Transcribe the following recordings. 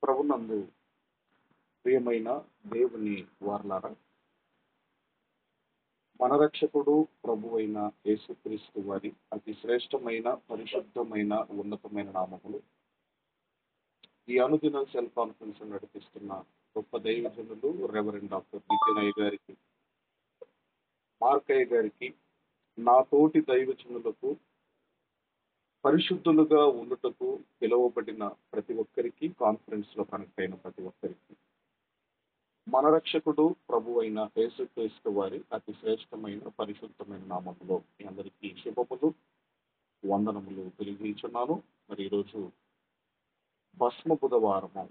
ప్రభునందు ప్రియమైన దేవుని వారలారా, మన రక్షకుడు ప్రభువైన యేసుక్రీస్తు వారి అతి శ్రేష్టమైన పరిశుద్ధమైన ఉన్నతమైన నామములు ఈ అనుదిన సెల్ కాన్ఫరెన్స్ నడిపిస్తున్న గొప్ప దైవజనులు రెవరెండ్ డాక్టర్ నిత్యనయ్య గారికి, మార్కయ్య గారికి, నా తోటి దైవజనులకు, పరిశుద్ధులుగా ఉండుటకు పిలువబడిన ప్రతి ఒక్కరికి, కాన్ఫరెన్స్ లో కనెక్ట్ అయిన ప్రతి ఒక్కరికి మన రక్షకుడు ప్రభు అయిన యేసుక్రీస్తు వారి అతి శ్రేష్టమైన పరిశుద్ధమైన నామములో మీ అందరికీ శుభములు, వందనములు తెలియజేస్తున్నాను. మరి ఈరోజు భస్మ బుధవారము.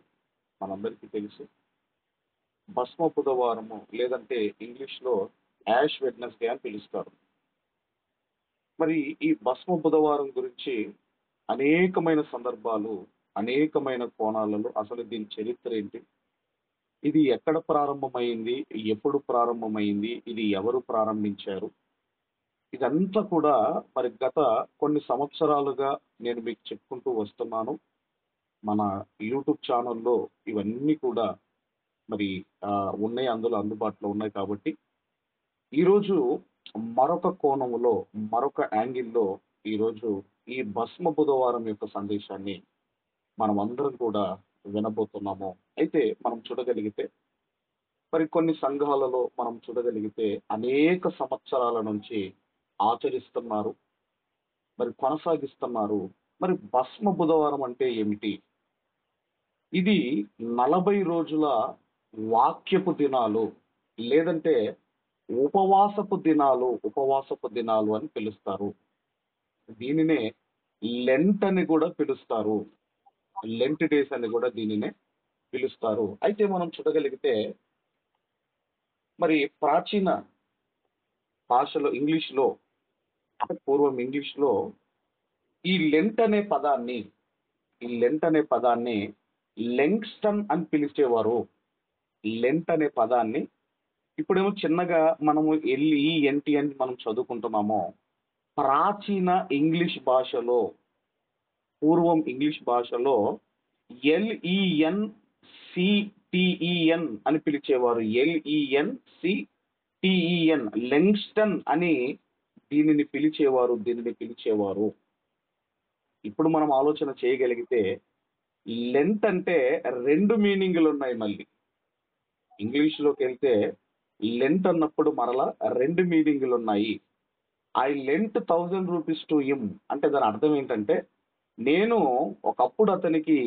మనందరికీ తెలుసు, భస్మ బుధవారము లేదంటే ఇంగ్లీష్ లో యాష్ వెడ్నెస్డే అని పిలుస్తారు. మరి ఈ భస్మ బుధవారం గురించి అనేకమైన సందర్భాలు, అనేకమైన కోణాలలో అసలు దీని చరిత్ర ఏంటి, ఇది ఎక్కడ ప్రారంభమైంది, ఎప్పుడు ప్రారంభమైంది, ఇది ఎవరు ప్రారంభించారు, ఇదంతా కూడా మరి గత కొన్ని సంవత్సరాలుగా నేను మీకు చెప్పుకుంటూ వస్తున్నాను. మన యూట్యూబ్ ఛానల్లో ఇవన్నీ కూడా మరి ఉన్నాయి, అందులో అందుబాటులో ఉన్నాయి. కాబట్టి ఈరోజు మరొక కోణములో, మరొక యాంగిల్లో ఈరోజు ఈ భస్మ బుధవారం యొక్క సందేశాన్ని మనం అందరం కూడా వినబోతున్నాము. అయితే మనం చూడగలిగితే, మరి కొన్ని సంఘాలలో మనం చూడగలిగితే అనేక సంవత్సరాల నుంచి ఆచరిస్తున్నారు, మరి కొనసాగిస్తున్నారు. మరి భస్మ బుధవారం అంటే ఏమిటి? ఇది 40 రోజుల వాక్యపు దినాలు, లేదంటే ఉపవాసపు దినాలు అని పిలుస్తారు. దీనినే లెంట్ అని కూడా పిలుస్తారు. లెంట్ డేస్ అని కూడా దీనినే పిలుస్తారు. అయితే మనం చూడగలిగితే, మరి ప్రాచీన భాషలో ఇంగ్లీష్లో, పూర్వం ఇంగ్లీష్లో ఈ లెంట్ అనే పదాన్ని లెంగ్స్టన్ అని పిలిచేవారు. లెంట్ అనే పదాన్ని ఇప్పుడేమో చిన్నగా మనము LENT అని మనం చదువుకుంటున్నామో, ప్రాచీన ఇంగ్లీష్ భాషలో, పూర్వం ఇంగ్లీష్ భాషలో LENCTEN అని పిలిచేవారు. LENCTEN, లెంగ్స్టన్ అని దీనిని పిలిచేవారు. ఇప్పుడు మనం ఆలోచన చేయగలిగితే, లెంట్ అంటే 2 మీనింగ్లు ఉన్నాయి. మళ్ళీ ఇంగ్లీష్లోకి వెళ్తే లెంట్ అన్నప్పుడు మరలా 2 మీనింగ్లు ఉన్నాయి. I lent 1000 rupees to him అంటే దాని అర్థం ఏంటంటే, నేను ఒకప్పుడు అతనికి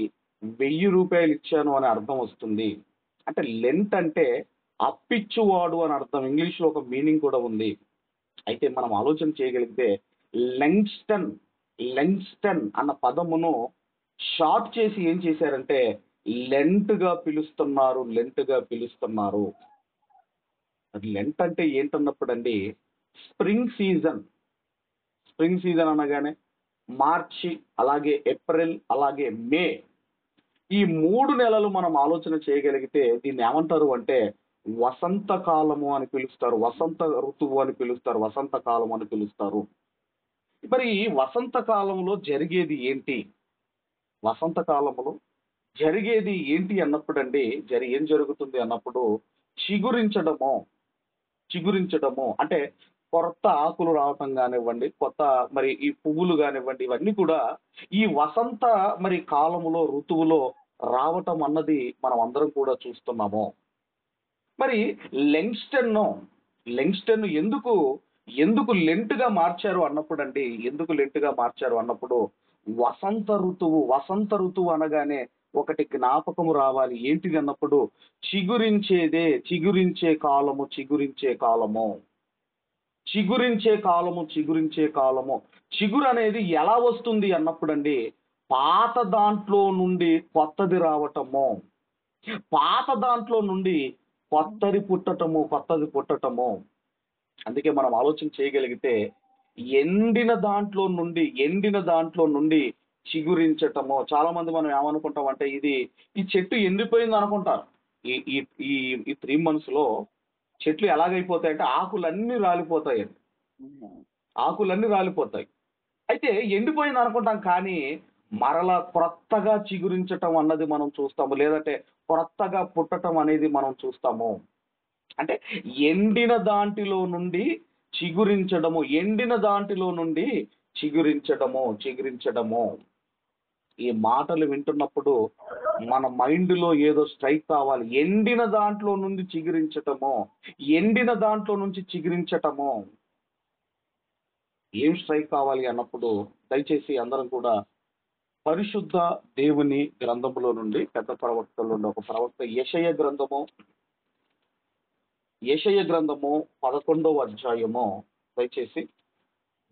1000 రూపాయలు ఇచ్చాను అని అర్థం వస్తుంది. అంటే లెంట్ అంటే అప్పిచ్చువాడు అని అర్థం. ఇంగ్లీష్లో ఒక మీనింగ్ కూడా ఉంది. అయితే మనం ఆలోచన చేయగలిగితే, లెంగ్స్టన్ అన్న పదమును షార్ట్ చేసి ఏం చేశారంటే లెంట్ గా పిలుస్తున్నారు. అది లెంట్ అంటే ఏంటన్నప్పుడు అండి, స్ప్రింగ్ సీజన్ అనగానే మార్చి, అలాగే ఏప్రిల్, అలాగే మే, ఈ 3 నెలలు మనం ఆలోచన చేయగలిగితే దీన్ని ఏమంటారు అంటే వసంతకాలము అని పిలుస్తారు, వసంత ఋతువు అని పిలుస్తారు, వసంతకాలం అని పిలుస్తారు. మరి ఈ వసంతకాలంలో జరిగేది ఏంటి? వసంతకాలంలో జరిగేది ఏంటి అన్నప్పుడు అండి, ఏం జరుగుతుంది అన్నప్పుడు చిగురించడము అంటే కొత్త ఆకులు రావటం కానివ్వండి, కొత్త మరి ఈ పువ్వులు కానివ్వండి, ఇవన్నీ కూడా ఈ వసంత మరి కాలములో, ఋతువులో రావటం అన్నది మనం అందరం కూడా చూస్తున్నాము. మరి లెంగ్స్టన్ ఎందుకు లెంట్ గా మార్చారు అన్నప్పుడు అండి, వసంత ఋతువు అనగానే ఒకటి జ్ఞాపకము రావాలి. ఏంటిది అన్నప్పుడు చిగురించే కాలము. చిగురు అనేది ఎలా వస్తుంది అన్నప్పుడు అండి, పాత దాంట్లో నుండి కొత్తది రావటము, పాత దాంట్లో నుండి కొత్తది పుట్టటము. అందుకే మనం ఆలోచన చేయగలిగితే, ఎండిన దాంట్లో నుండి చిగురించటము. చాలా మంది మనం ఏమనుకుంటాం అంటే, ఈ చెట్టు ఎండిపోయింది అనుకుంటారు. ఈ 3 months లో చెట్లు ఎలాగైపోతాయంటే ఆకులన్నీ రాలిపోతాయి. అయితే ఎండిపోయింది అనుకుంటాం, కానీ మరలా క్రొత్తగా చిగురించటం అన్నది మనం చూస్తాము. లేదంటే క్రొత్తగా పుట్టటం అనేది మనం చూస్తాము. అంటే ఎండిన దాంటిలో నుండి చిగురించడము, ఎండిన దాంటిలో నుండి చిగురించడము. ఈ మాటలు వింటున్నప్పుడు మన మైండ్‌లో ఏదో స్ట్రైక్ కావాలి. ఎండిన దాంట్లో నుండి చిగురించటము, ఎండిన దాంట్లో నుంచి చిగురించటము. ఏం స్ట్రైక్ కావాలి అన్నప్పుడు దయచేసి అందరం కూడా పరిశుద్ధ దేవుని గ్రంథములో నుండి పెద్ద ప్రవక్తల్లో నుండి ఒక ప్రవక్త యెషయ గ్రంథము 11వ అధ్యాయము దయచేసి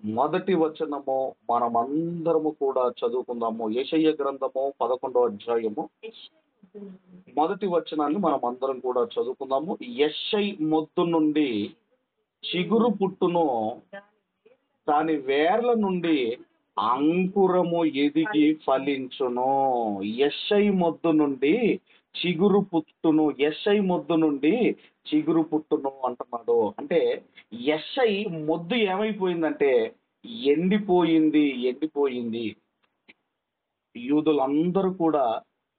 మొదటి వచనము మనమందరము కూడా చదువుకుందాము. యెషయ గ్రంథము 11వ అధ్యాయము మొదటి వచనాన్ని మనం అందరం కూడా చదువుకుందాము. యెషై మొద్దు నుండి చిగురు పుట్టును, దాని వేర్ల నుండి అంకురము ఎదిగి ఫలించును. యెషై మొద్దు నుండి చిగురు పుట్టును, యెషై మొద్దు నుండి చిగురు పుట్టును అంటున్నాడు. అంటే యెషై మొద్దు ఏమైపోయిందంటే ఎండిపోయింది. యూదులందరూ కూడా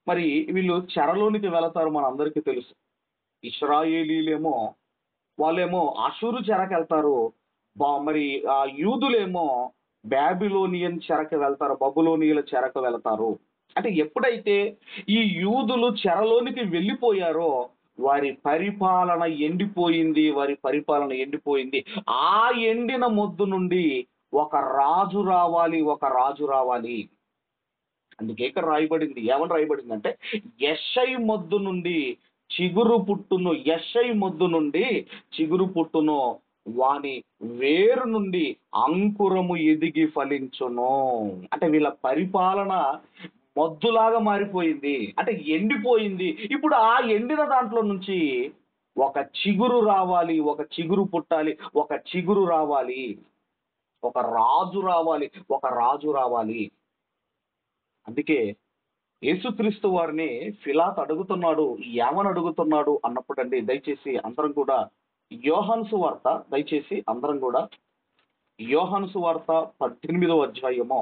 మరి వీళ్ళు చెరలోనికి వెళతారు, మనందరికీ తెలుసు. ఇశ్రాయేలీలేమో వాళ్ళేమో అషూరు చెరకెళ్తారు. మరి ఆ యూదులేమో బాబిలోనియన్ చెరకు వెళ్తారు, బబులోనియుల చెరకు వెళ్తారు. అంటే ఎప్పుడైతే ఈ యూదులు చెరలోనికి వెళ్ళిపోయారో వారి పరిపాలన ఎండిపోయింది. ఆ ఎండిన మొద్దు నుండి ఒక రాజు రావాలి. అందుకే ఇక్కడ రాయబడింది, ఏమని రాయబడిందంటే యెషై మొద్దు నుండి చిగురు పుట్టును, వాని వేరు నుండి అంకురము ఎదిగి ఫలించును. అంటే వీళ్ళ పరిపాలన మొద్దులాగా మారిపోయింది, అంటే ఎండిపోయింది. ఇప్పుడు ఆ ఎండిన దాంట్లో నుంచి ఒక చిగురు రావాలి, ఒక చిగురు పుట్టాలి, ఒక చిగురు రావాలి, ఒక రాజు రావాలి. అందుకే యేసుక్రీస్తు వారిని పిలాతు అడుగుతున్నాడు. ఏమని అడుగుతున్నాడు అన్నప్పుడండి దయచేసి అందరం కూడా యోహాను సువార్త, దయచేసి అందరం కూడా యోహాను సువార్త 18వ అధ్యాయము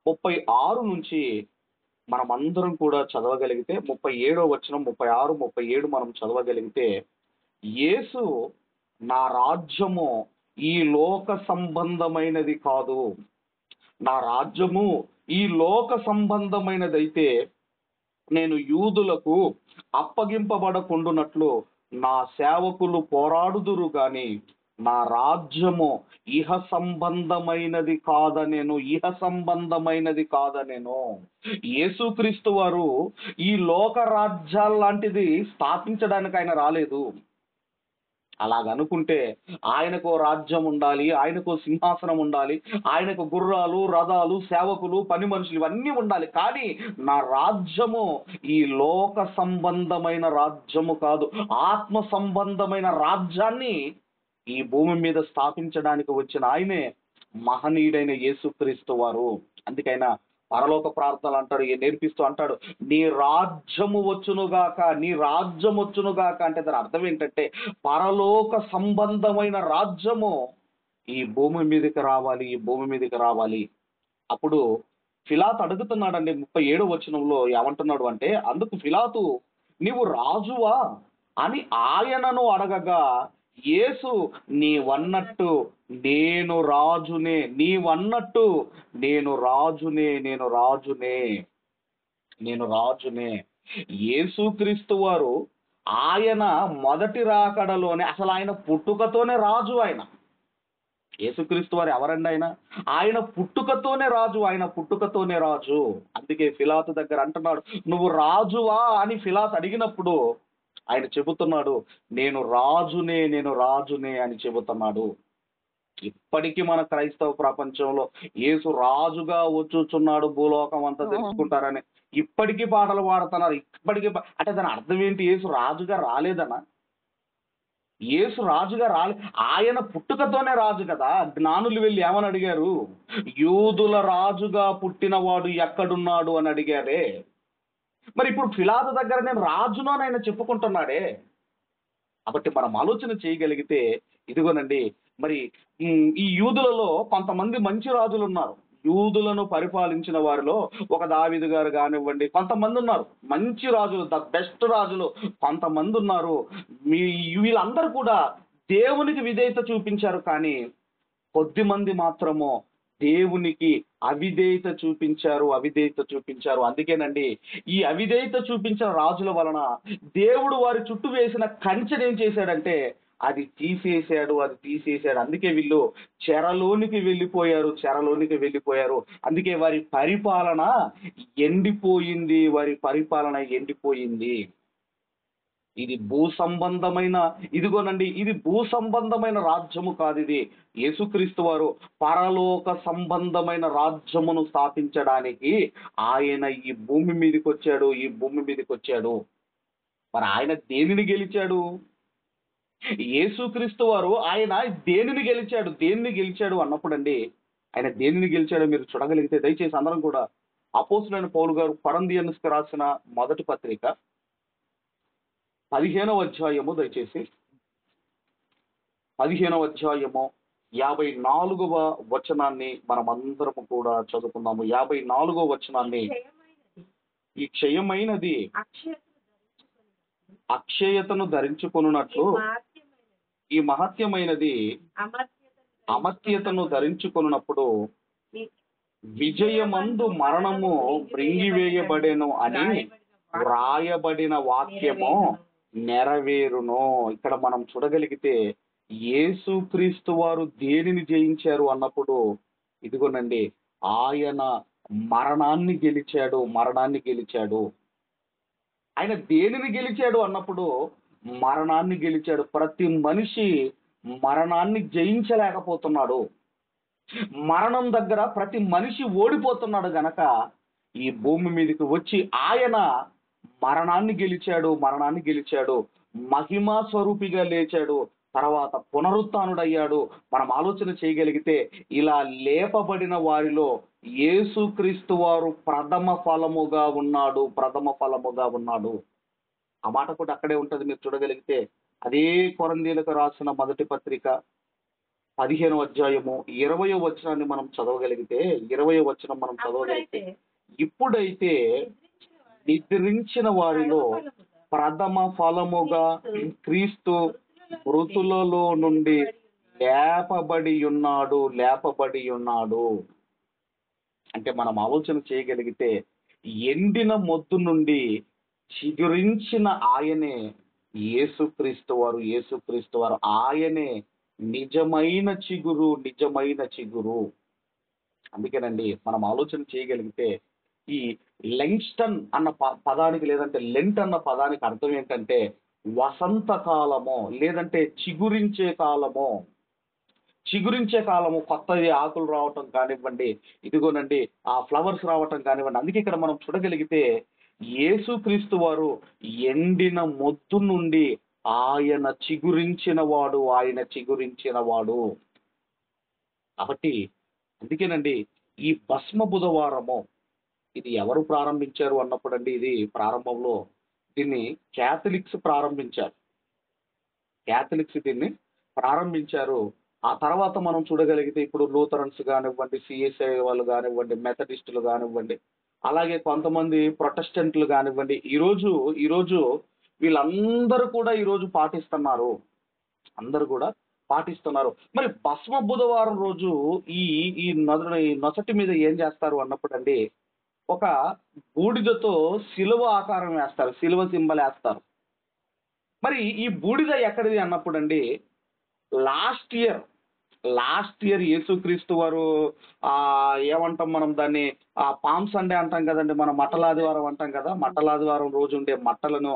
36 నుంచి మనం అందరం కూడా చదవగలిగితే 37వ వచనం 36, 37 మనం చదవగలిగితే, యేసు నా రాజ్యము ఈ లోక సంబంధమైనది కాదు. నా రాజ్యము ఈ లోక సంబంధమైనదైతే నేను యూదులకు అప్పగింపబడకుండునట్లు నా సేవకులు పోరాడుదురు గాని నా రాజ్యము ఇహ సంబంధమైనది కాదనెను. యేసుక్రీస్తు వారు ఈ లోక రాజ్యాల్లాంటిది స్థాపించడానికి ఆయన రాలేదు. అలాగనుకుంటే ఆయనకు రాజ్యం ఉండాలి, ఆయనకు సింహాసనం ఉండాలి, ఆయనకు గుర్రాలు, రథాలు, సేవకులు, పని మనుషులు ఇవన్నీ ఉండాలి. కానీ నా రాజ్యము ఈ లోక సంబంధమైన రాజ్యము కాదు, ఆత్మ సంబంధమైన రాజ్యాన్ని ఈ భూమి మీద స్థాపించడానికి వచ్చిన ఆయనే మహనీయుడైన యేసుక్రీస్తు వారు. అందుకైనా పరలోక ప్రార్థనలు అంటాడు, నేర్పిస్తూ అంటాడు, నీ రాజ్యము వచ్చునుగాక అంటే దాని అర్థం ఏంటంటే పరలోక సంబంధమైన రాజ్యము ఈ భూమి మీదకి రావాలి. అప్పుడు పిలాతు అడుగుతున్నాడండి 37వ వచనంలో ఏమంటున్నాడు అంటే, అందుకు పిలాతు నీవు రాజువా అని ఆయనను అడగగా, యేసు నీవన్నట్టు నేను రాజునే. యేసుక్రీస్తు వారు ఆయన మొదటి రాకడలోనే, అసలు ఆయన పుట్టుకతోనే రాజు. యేసుక్రీస్తు వారు ఎవరండి? ఆయన పుట్టుకతోనే రాజు. అందుకే పిలాతు దగ్గర అంటున్నాడు, నువ్వు రాజువా అని పిలాతు అడిగినప్పుడు ఆయన చెబుతున్నాడు, నేను రాజునే అని చెబుతున్నాడు. ఇప్పటికీ మన క్రైస్తవ ప్రపంచంలో యేసు రాజుగా వచ్చుచున్నాడు, భూలోకం అంతా తెలుసుకుంటారని ఇప్పటికీ పాటలు పాడుతున్నారు. అంటే దాని అర్థం ఏంటి? యేసు రాజుగా రాలేదనా? యేసు రాజుగా ఆయన పుట్టుకతోనే రాజు కదా. జ్ఞానులు వెళ్ళి ఏమని అడిగారు? యూదుల రాజుగా పుట్టినవాడు ఎక్కడున్నాడు అని అడిగారే. మరి ఇప్పుడు పిలాతు దగ్గర నేను రాజును అని ఆయన చెప్పుకుంటున్నాడే. కాబట్టి మనం ఆలోచన చేయగలిగితే ఇదిగోనండి, మరి ఈ యూదులలో కొంతమంది మంచి రాజులు ఉన్నారు. యూదులను పరిపాలించిన వారిలో ఒక దావీదు గారు కానివ్వండి, కొంతమంది ఉన్నారు మంచి రాజులు, ద బెస్ట్ రాజులు కొంతమంది ఉన్నారు. మీ వీళ్ళందరూ కూడా దేవునికి విధేయత చూపించారు, కానీ కొద్ది మంది మాత్రము దేవునికి అవిధేయత చూపించారు. అందుకేనండి ఈ అవిధేయత చూపించిన రాజుల వలన దేవుడు వారి చుట్టూ వేసిన కంచెను ఏం చేశాడంటే అది తీసేశాడు. అందుకే వీళ్ళు చెరలోనికి వెళ్ళిపోయారు. అందుకే వారి పరిపాలన ఎండిపోయింది. ఇది భూ సంబంధమైన రాజ్యము కాదు. ఇది యేసుక్రీస్తు వారు పరలోక సంబంధమైన రాజ్యమును స్థాపించడానికి ఆయన ఈ భూమి మీదకి వచ్చాడు. మరి ఆయన దేనిని గెలిచాడు? యేసుక్రీస్తు వారు ఆయన దేనిని గెలిచాడు అన్నప్పుడండి, ఆయన దేనిని గెలిచాడో మీరు చూడగలిగితే దయచేసి అందరం కూడా అపోస్తులైన పౌలు గారు కొరింథీయులకు రాసిన మొదటి పత్రిక 15వ అధ్యాయము, దయచేసి 15వ అధ్యాయము 54వ వచనాన్ని మనం అందరము కూడా చదువుకుందాము. 54వ వచనాన్ని, ఈ క్షయమైనది అక్షయతను ధరించుకొనున్నట్లు ఈ మహత్యమైనది అమర్త్యతను ధరించుకొనున్నప్పుడు విజయమందు మరణము మృంగివేయబడెను అని వ్రాయబడిన వాక్యము నెరవేరును. ఇక్కడ మనం చూడగలిగితే యేసుక్రీస్తు వారు దేనిని జయించారు అన్నప్పుడు ఇదిగోనండి ఆయన మరణాన్ని గెలిచాడు. ఆయన దేనిని గెలిచాడు అన్నప్పుడు మరణాన్ని గెలిచాడు. ప్రతి మనిషి మరణాన్ని జయించలేకపోతున్నాడు. మరణం దగ్గర ప్రతి మనిషి ఓడిపోతున్నాడు గనక ఈ భూమి మీదకి వచ్చి ఆయన మరణాన్ని గెలిచాడు. మహిమా స్వరూపిగా లేచాడు. తర్వాత పునరుత్థానుడయ్యాడు. మనం ఆలోచన చేయగలిగితే ఇలా లేపబడిన వారిలో యేసుక్రీస్తు వారు ప్రథమ ఫలముగా ఉన్నాడు. ఆ మాట కూడా అక్కడే ఉంటది, మీరు చూడగలిగితే. అదే కొరింథీయులకు రాసిన మొదటి పత్రిక 15వ అధ్యాయము 20వ వచనాన్ని మనం చదవగలిగితే, ఇప్పుడైతే నిద్రించిన వారిలో ప్రథమ ఫలముగా క్రీస్తు మృతులలో నుండి లేపబడి ఉన్నాడు. అంటే మనం ఆలోచన చేయగలిగితే ఎండిన మొద్దు నుండి చిగురించిన ఆయనే యేసుక్రీస్తు వారు. ఆయనే నిజమైన చిగురు. అందుకేనండి మనం ఆలోచన చేయగలిగితే ఈ లెంగ్స్టన్ అన్న పదానికి, లేదంటే లెంట్ అన్న పదానికి అర్థం ఏంటంటే వసంత కాలము, లేదంటే చిగురించే కాలము. కొత్తది ఆకులు రావటం కానివ్వండి, ఇదిగోనండి ఆ ఫ్లవర్స్ రావటం కానివ్వండి. అందుకే ఇక్కడ మనం చూడగలిగితే యేసుక్రీస్తు వారు ఎండిన మొద్దు నుండి ఆయన చిగురించిన వాడు. కాబట్టి అందుకేనండి ఈ భస్మ బుధవారము ఇది ఎవరు ప్రారంభించారు అన్నప్పుడండి, ఇది ప్రారంభంలో దీన్ని క్యాథలిక్స్ దీన్ని ప్రారంభించారు. ఆ తర్వాత మనం చూడగలిగితే ఇప్పుడు లూథరన్స్ కానివ్వండి, సిఎస్ఐ వాళ్ళు కానివ్వండి, మెథడిస్టులు కానివ్వండి, అలాగే కొంతమంది ప్రొటెస్టెంట్లు కానివ్వండి, ఈరోజు వీళ్ళందరూ కూడా ఈరోజు పాటిస్తున్నారు. మరి భస్మ బుధవారం రోజు ఈ నొసటి మీద ఏం చేస్తారు అన్నప్పుడండి, ఒక బూడిదతో శిలువ ఆకారం వేస్తారు, శిలువ సింబల్ వేస్తారు. మరి ఈ బూడిద ఎక్కడిది అన్నప్పుడండి, లాస్ట్ ఇయర్ యేసుక్రీస్తు వారు ఏమంటాం మనం దాన్ని, పామ్ సండే అంటాం కదండి, మనం మట్టలాదివారం అంటాం కదా. మట్టలాదివారం రోజు ఉండే మట్టలను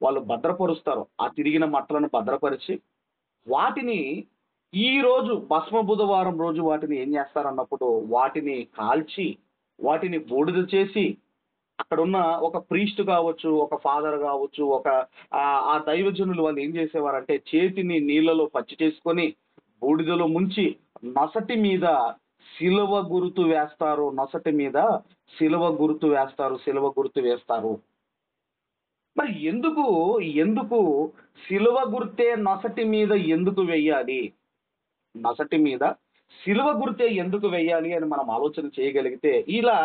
వాళ్ళు భద్రపరుస్తారు. ఆ తిరిగిన మట్టలను భద్రపరిచి వాటిని ఈ రోజు భస్మ బుధవారం రోజు వాటిని ఏం చేస్తారన్నప్పుడు వాటిని కాల్చి వాటిని బూడిద చేసి అక్కడున్న ఒక ప్రీస్ట్ కావచ్చు, ఒక ఫాదర్ కావచ్చు, ఆ దైవజనులు వాళ్ళు ఏం చేసేవారంటే చేతిని నీళ్ళలో పచ్చి చేసుకొని బూడిదలో ముంచి నొసటి మీద శిలువ గుర్తు వేస్తారు. మరి ఎందుకు శిలువ గుర్తే నొసటి మీద ఎందుకు వెయ్యాలి? నొసటి మీద సిలువ గుర్తే ఎందుకు వెయ్యాలి అని మనం ఆలోచన చేయగలిగితే, ఇలా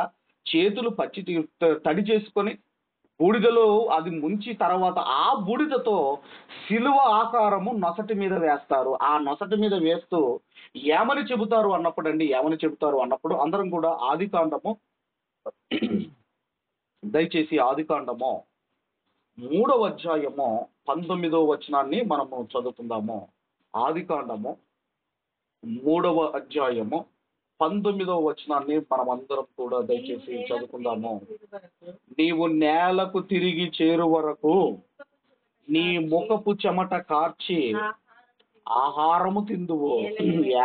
చేతులు తడి చేసుకొని బూడిదలో అది ముంచి తర్వాత ఆ బూడిదతో సిలువ ఆకారము నొసటి మీద వేస్తారు. ఆ నొసటి మీద వేస్తూ ఏమని చెబుతారు అన్నప్పుడు అందరం కూడా ఆదికాండము దయచేసి ఆదికాండము 3వ అధ్యాయము 19వ వచనాన్ని మనము చదువుకుందాము. ఆదికాండము 3వ అధ్యాయము 19వ వచనాన్ని మనం అందరం కూడా దయచేసి చదువుకుందాము. నీవు నేలకు తిరిగి చేరు వరకు నీ ముఖపు చెమట కార్చి ఆహారము తిందువు.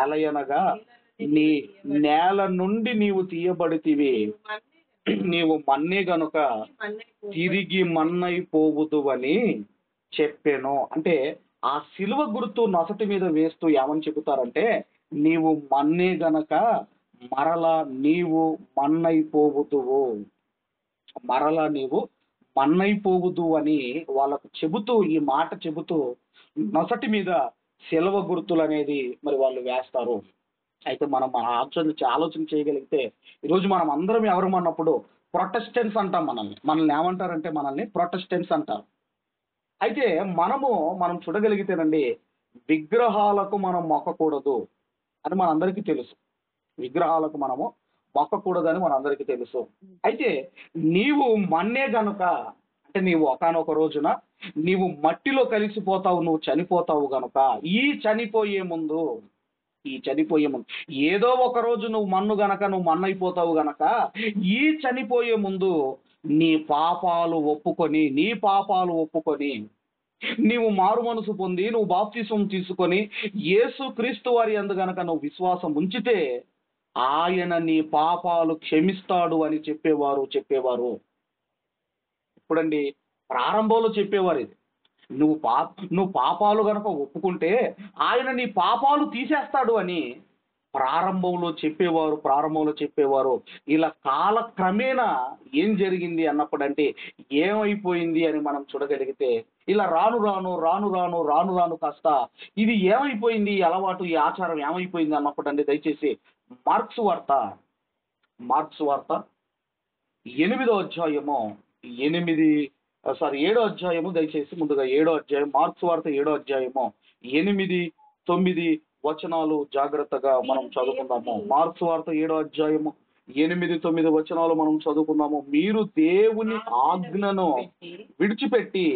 ఏలయనగా నీ నేల నుండి నీవు తీయబడితివి, నీవు మన్నే గనుక తిరిగి మన్నైపోవుదు అని చెప్పాను. అంటే ఆ సిలువ గుర్తు నొసటి మీద వేస్తూ ఏమని చెబుతారంటే, నీవు మన్నే గనక మరలా నీవు మన్నైపోవుదువు, మరలా నీవు మన్నైపోవుదు అని వాళ్ళకు చెబుతూ, ఈ మాట చెబుతూ నొసటి మీద సిలువ గుర్తులు అనేది మరి వాళ్ళు వేస్తారు. అయితే మనం ఆలోచన చేయగలిగితే ఈరోజు మనం అందరం ఎవరు అన్నప్పుడు ప్రొటెస్టెంట్స్ అంటాం. మనల్ని ఏమంటారంటే మనల్ని ప్రొటెస్టెంట్స్ అంటారు. అయితే మనం చూడగలిగితేనండి, విగ్రహాలకు మనం మొక్కకూడదు అని మనందరికీ తెలుసు. విగ్రహాలకు మనము మొక్కకూడదని మనందరికీ తెలుసు. అయితే నీవు మన్నే గనుక, అంటే నీవు ఒకానొక రోజున నీవు మట్టిలో కలిసిపోతావు, నువ్వు చనిపోతావు గనుక ఈ చనిపోయే ముందు ఏదో ఒక రోజు నువ్వు మన్నైపోతావు గనక ఈ చనిపోయే ముందు నీ పాపాలు ఒప్పుకొని నీవు మారు మనసు పొంది నువ్వు బాప్తిసం తీసుకొని యేసుక్రీస్తు వారి యందు గనక నువ్వు విశ్వాసం ఉంచితే ఆయన నీ పాపాలు క్షమిస్తాడు అని చెప్పేవారు. ఇప్పుడండి ప్రారంభంలో చెప్పేవారు ఇది. నువ్వు పాపాలు గనక ఒప్పుకుంటే ఆయన నీ పాపాలు తీసేస్తాడు అని ప్రారంభంలో చెప్పేవారు. ఇలా కాలక్రమేణా ఏం జరిగింది అన్నప్పుడంటే ఏమైపోయింది అని మనం చూడగలిగితే, ఇలా రాను కాస్త ఇది ఏమైపోయింది, ఈ అలవాటు, ఈ ఆచారం ఏమైపోయింది అన్నప్పుడండి దయచేసి మార్క్స్ వార్త 8వ అధ్యాయము 7వ అధ్యాయము దయచేసి ముందుగా 7వ అధ్యాయం, మార్క్స్ వార్త 7వ అధ్యాయము 8, 9 వచనాలు జాగ్రత్తగా మనం చదువుకుందాము. మార్క్స్ వార్త 7వ అధ్యాయము 8, 9 వచనాలు మనం చదువుకుందాము. మీరు దేవుని ఆజ్ఞను విడిచిపెట్టి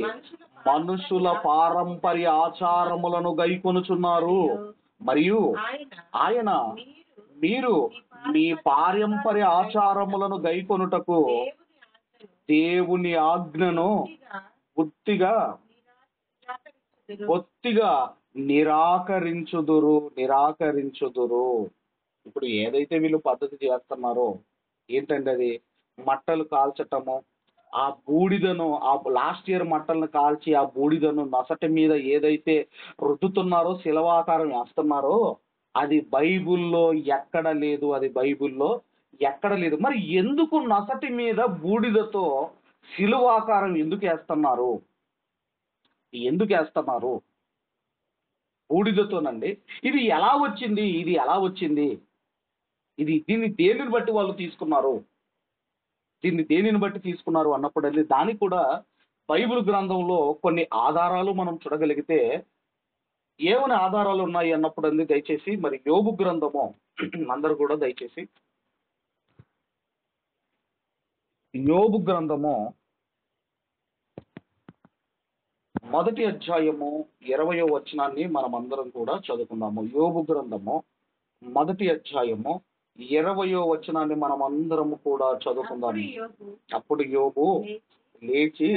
మనుషుల పారంపర్య ఆచారములను గైకొనుచున్నారు, మరియు ఆయన మీరు మీ పారంపర్య ఆచారములను గైకొనుటకు దేవుని ఆజ్ఞను బొత్తిగా నిరాకరించుదురు. ఇప్పుడు ఏదైతే వీళ్ళు పద్ధతి చేస్తున్నారో ఏంటంటే అది మట్టలు కాల్చటము, ఆ బూడిదను, ఆ లాస్ట్ ఇయర్ మట్టలను కాల్చి ఆ బూడిదను నొసటి మీద ఏదైతే రుద్దుతున్నారో, శిలవాకారం వేస్తున్నారో, అది బైబిల్లో ఎక్కడ లేదు. మరి ఎందుకు నొసటి మీద బూడిదతో శిలువాకారం ఎందుకు వేస్తున్నారు? బూడిదతోనండి. ఇది ఎలా వచ్చింది? దీన్ని దేనిని బట్టి వాళ్ళు తీసుకున్నారు అన్నప్పుడండి, దానికి కూడా బైబిల్ గ్రంథంలో కొన్ని ఆధారాలు మనం చూడగలిగితే ఏమని ఆధారాలు ఉన్నాయి అన్నప్పుడండి దయచేసి మరి యోబు గ్రంథము అందరూ కూడా దయచేసి యోబు గ్రంథము 1వ అధ్యాయము 20వ వచనాన్ని మనం అందరం కూడా చదువుకుందాము. యోబు గ్రంథము 1వ అధ్యాయము 20వ వచనాన్ని మనం అందరము కూడా చదువుకుందాము. అప్పుడు యోబు లేచి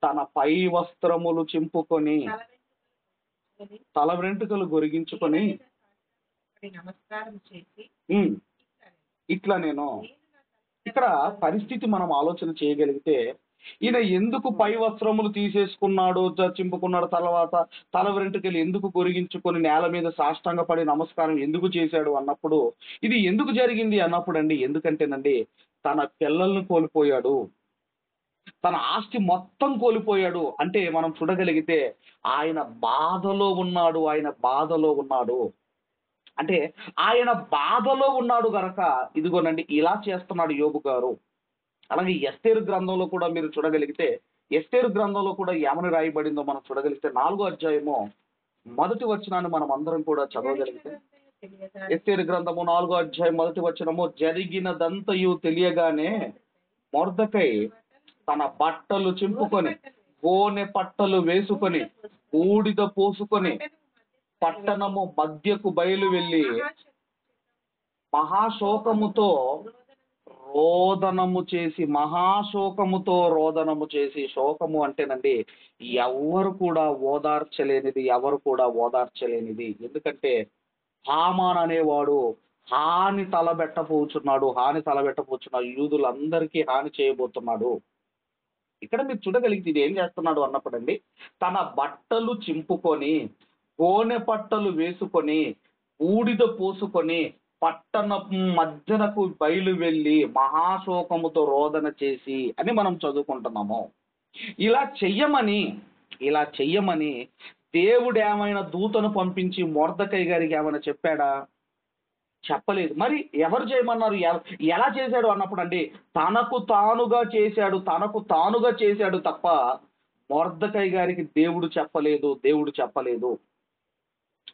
తన పై వస్త్రములు చింపుకొని తల వెంట్రుకలు గొరిగించుకొని ఇట్లా నేను ఇక్కడ పరిస్థితి మనం ఆలోచన చేయగలిగితే, ఈయన ఎందుకు పై వస్త్రములు తీసేసుకున్నాడు, చింపుకున్నాడు, తర్వాత తల వెంట్రుకలు ఎందుకు గొరిగించుకొని నేల మీద సాష్టాంగపడి నమస్కారం ఎందుకు చేశాడు అన్నప్పుడు, ఇది ఎందుకు జరిగింది అన్నప్పుడు అండి, ఎందుకంటేనండి తన పిల్లలను కోల్పోయాడు, తన ఆస్తి మొత్తం కోల్పోయాడు. అంటే మనం చూడగలిగితే ఆయన బాధలో ఉన్నాడు. అంటే ఆయన బాధలో ఉన్నాడు గనక ఇదిగోనండి ఇలా చేస్తున్నాడు యోబు గారు. అలాగే ఎస్తేరు గ్రంథంలో కూడా మీరు చూడగలిగితే, ఎస్తేరు గ్రంథంలో కూడా ఏమని రాయబడిందో మనం చూడగలిగితే 4వ అధ్యాయము మొదటి వచనాన్ని మనం అందరం కూడా చదవగలిగితే, ఎస్తేరు గ్రంథము 4వ అధ్యాయం మొదటి వచనము, జరిగినదంతయు తెలియగానే మొర్దెకై తన బట్టలు చింపుకొని, గోనె పట్టలు వేసుకొని, బూడిద పోసుకొని, పట్టణము మధ్యకు బయలు వెళ్ళి మహాశోకముతో రోదనము చేసి, శోకము అంటేనండి ఎవరు కూడా ఓదార్చలేనిది. ఎందుకంటే హామాన్ అనేవాడు హాని తలబెట్టబోచున్నాడు. యూదులందరికీ హాని చేయబోతున్నాడు. ఇక్కడ మీరు చూడగలిగితే ఇది ఏం చేస్తున్నాడు అన్నప్పుడండి, తన బట్టలు చింపుకొని, గోనె పట్టలు వేసుకొని, బూడిద పోసుకొని, పట్టణపు మధ్యనకు బయలు వెళ్ళి మహాశోకముతో రోదన చేసి అని మనం చదువుకుంటున్నాము. ఇలా చెయ్యమని దేవుడు ఏమైనా దూతను పంపించి మొర్దెకై గారికి ఏమైనా చెప్పాడా? చెప్పలేదు. మరి ఎవరు చేయమన్నారు? ఎలా చేశాడు అన్నప్పుడు అండి, తనకు తానుగా చేశాడు తప్ప మొర్దెకై గారికి దేవుడు చెప్పలేదు.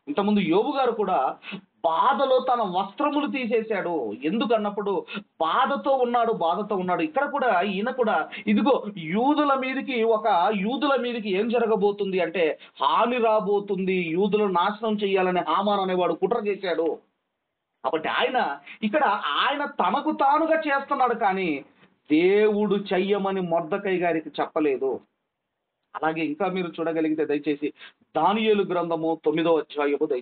ఇంతకుముందు యోబు గారు కూడా బాధలో తన వస్త్రములు తీసేశాడు. ఎందుకన్నప్పుడు బాధతో ఉన్నాడు. ఇక్కడ కూడా ఈయన కూడా ఇదిగో యూదుల మీదకి ఏం జరగబోతుంది అంటే హాని రాబోతుంది, యూదులను నాశనం చేయాలని హామాన్ అనేవాడు కుట్ర చేశాడు. కాబట్టి ఆయన తనకు తానుగా చేస్తున్నాడు, కానీ దేవుడు చెయ్యమని మొర్దెకై గారికి చెప్పలేదు. అలాగే ఇంకా మీరు చూడగలిగితే దయచేసి దానియేలు గ్రంథము 9వ అధ్యాయము,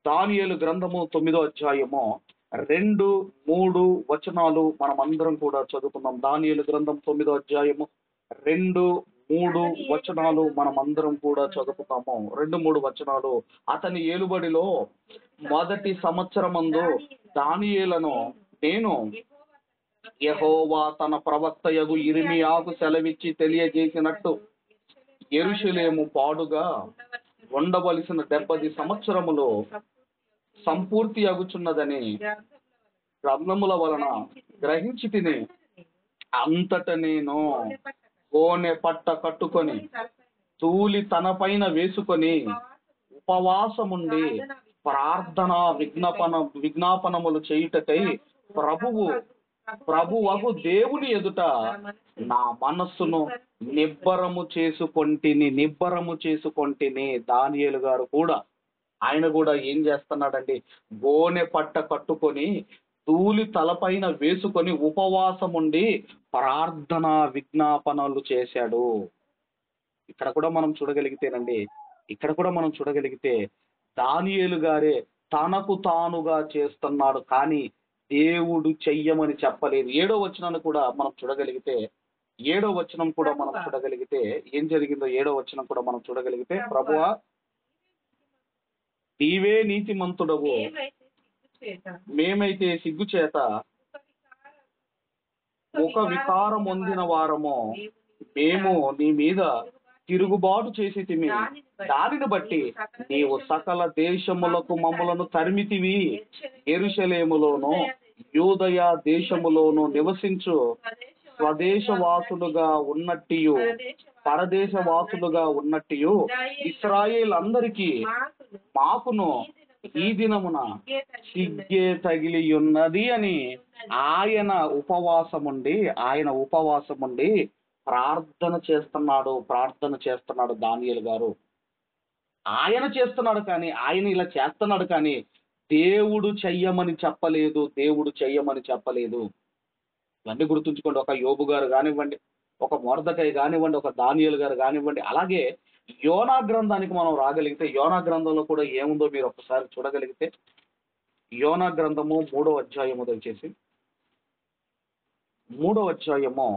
దానియేలు గ్రంథము 9వ అధ్యాయము 2, 3 వచనాలు మనం అందరం కూడా చదువుకుందాం. దానియేలు గ్రంథం 9వ అధ్యాయము 2, 3 వచనాలు మనం అందరం కూడా చదువుకుందాము. 2, 3 వచనాలు. అతని ఏలుబడిలో మొదటి సంవత్సరమందు దానియేలును నేను యెహోవా తన ప్రవక్తయగు యిర్మీయాకు సెలవిచ్చి తెలియజేసినట్టు యెరూషలేము పాడుగా ఉండవలసిన 70 సంవత్సరములు సంపూర్తి అగుచున్నదని గ్రంథముల వలన గ్రహించి తిని, అంతట నేను గోనె పట్ట కట్టుకొని తూలి తన పైన వేసుకొని ఉపవాసముండి ప్రార్థన విజ్ఞాపనములు చేయుటకై ప్రభువగు దేవుని ఎదుట నా మనస్సును నిబ్బరము చేసుకొంటిని. దానియేలు గారు కూడా ఆయన కూడా ఏం చేస్తున్నాడండి, గోనె పట్ట కట్టుకొని తూలి తలపైన వేసుకొని ఉపవాసం ఉండి ప్రార్థన విజ్ఞాపనలు చేశాడు. ఇక్కడ కూడా మనం చూడగలిగితే దానియేలు గారే తనకు తానుగా చేస్తున్నాడు, కానీ దేవుడు చెయ్యమని చెప్పలేదు. 7వ వచనాన్ని కూడా మనం చూడగలిగితే, 7వ వచనం కూడా మనం చూడగలిగితే ఏం జరిగిందో 7వ వచనం కూడా మనం చూడగలిగితే, ప్రభువా నీవే నీతిమంతుడవు, మేమైతే సిగ్గుచేత ముఖ వికారం పొందిన వారము, మేము నీ మీద తిరుగుబాటు చేసితిమి. దానిని బట్టి నీవు సకల దేశములకు మమ్ములను తరిమితివి. యెరూషలేములోను యూదయ దేశములోను నివసించు స్వదేశవాసులుగా ఉన్నట్టియు పరదేశవాసులుగా ఉన్నట్టియు ఇశ్రాయేల్ అందరికీ మాకును ఈ దినమున సిగ్గే తగిలి ఉన్నది అని ఆయన ఉపవాసముండి ప్రార్థన చేస్తున్నాడు దానియేలు గారు. ఆయన ఇలా చేస్తున్నాడు, కానీ దేవుడు చెయ్యమని చెప్పలేదు. ఇవన్నీ గుర్తుంచుకోండి. ఒక యోబు గారు కానివ్వండి, ఒక మొర్దెకై కానివ్వండి, ఒక దానియేలు గారు కానివ్వండి. అలాగే యోనా గ్రంథానికి మనం రాగలిగితే, యోనా గ్రంథంలో కూడా ఏముందో మీరు ఒకసారి చూడగలిగితే, యోనా గ్రంథము 3వ అధ్యాయము దయచేసి 3వ అధ్యాయము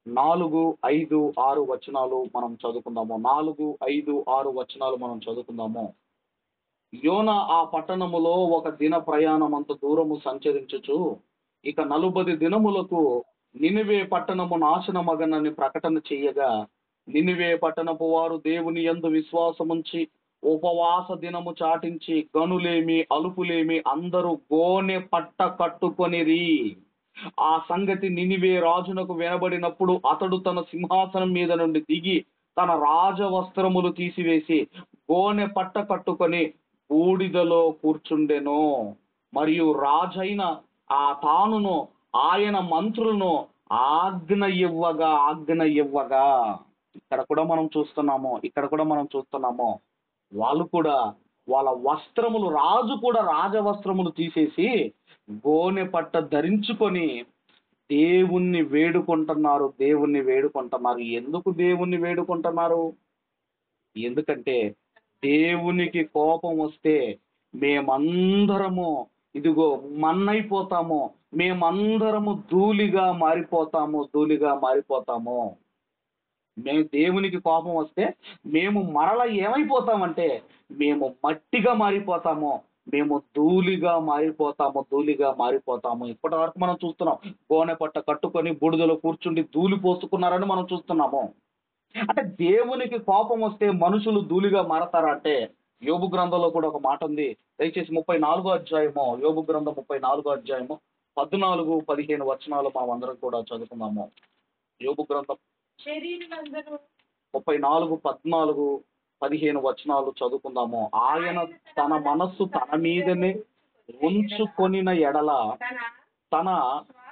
4, 5, 6 వచనాలు మనం చదువుకుందాము. 4, 5, 6 వచనాలు మనం చదువుకుందాము. యోనా ఆ పట్టణములో ఒక దిన ప్రయాణమంత దూరము సంచరించుచు ఇక 40 దినములకు నినివే పట్టణము నాశనమగనని ప్రకటన చెయ్యగా, నినివే పట్టణపు వారు దేవుని యందు విశ్వాసముంచి ఉపవాస దినము చాటించి గనులేమి అలుపులేమి అందరూ గోనె పట్ట కట్టుకొనిరి. ఆ సంగతి నినివే రాజునకు వినబడినప్పుడు అతడు తన సింహాసనం మీద నుండి దిగి తన రాజవస్త్రములు తీసివేసి గోనె పట్ట కట్టుకొని బూడిదలో కూర్చుండెను. మరియు రాజైన ఆ తానును ఆయన మంత్రులను ఆజ్ఞ ఇవ్వగా ఇక్కడ కూడా మనం చూస్తున్నాము వాళ్ళు కూడా వాళ్ళ వస్త్రములు, రాజు కూడా రాజవస్త్రములు తీసేసి గోనె పట్ట ధరించుకొని దేవుణ్ణి వేడుకుంటున్నారు. ఎందుకు దేవుణ్ణి వేడుకుంటున్నారు? ఎందుకంటే దేవునికి కోపం వస్తే మేమందరము ఇదిగో మన్నైపోతాము, మేమందరము ధూళిగా మారిపోతాము. దేవునికి కోపం వస్తే మేము మరలా ఏమైపోతామంటే మేము మట్టిగా మారిపోతాము, మేము ధూళిగా మారిపోతాము. ఇప్పటి వరకు మనం చూస్తున్నాం, గోనె పట్ట కట్టుకొని బూడిదలో కూర్చుండి ధూళి పోసుకున్నారని మనం చూస్తున్నాము. అంటే దేవునికి కోపం వస్తే మనుషులు ధూళిగా మారతారా అంటే, యోబు గ్రంథంలో కూడా ఒక మాట ఉంది. దయచేసి 34వ అధ్యాయము, యోబు గ్రంథం 34వ అధ్యాయము 14-15 వచనాలు మనం అందరం కూడా చదువుకుందాము. యోబు గ్రంథం 34-15 వచనాలు చదువుకుందాము. ఆయన తన మనస్సు తన మీదనే ఉంచుకొనిన ఎడల తన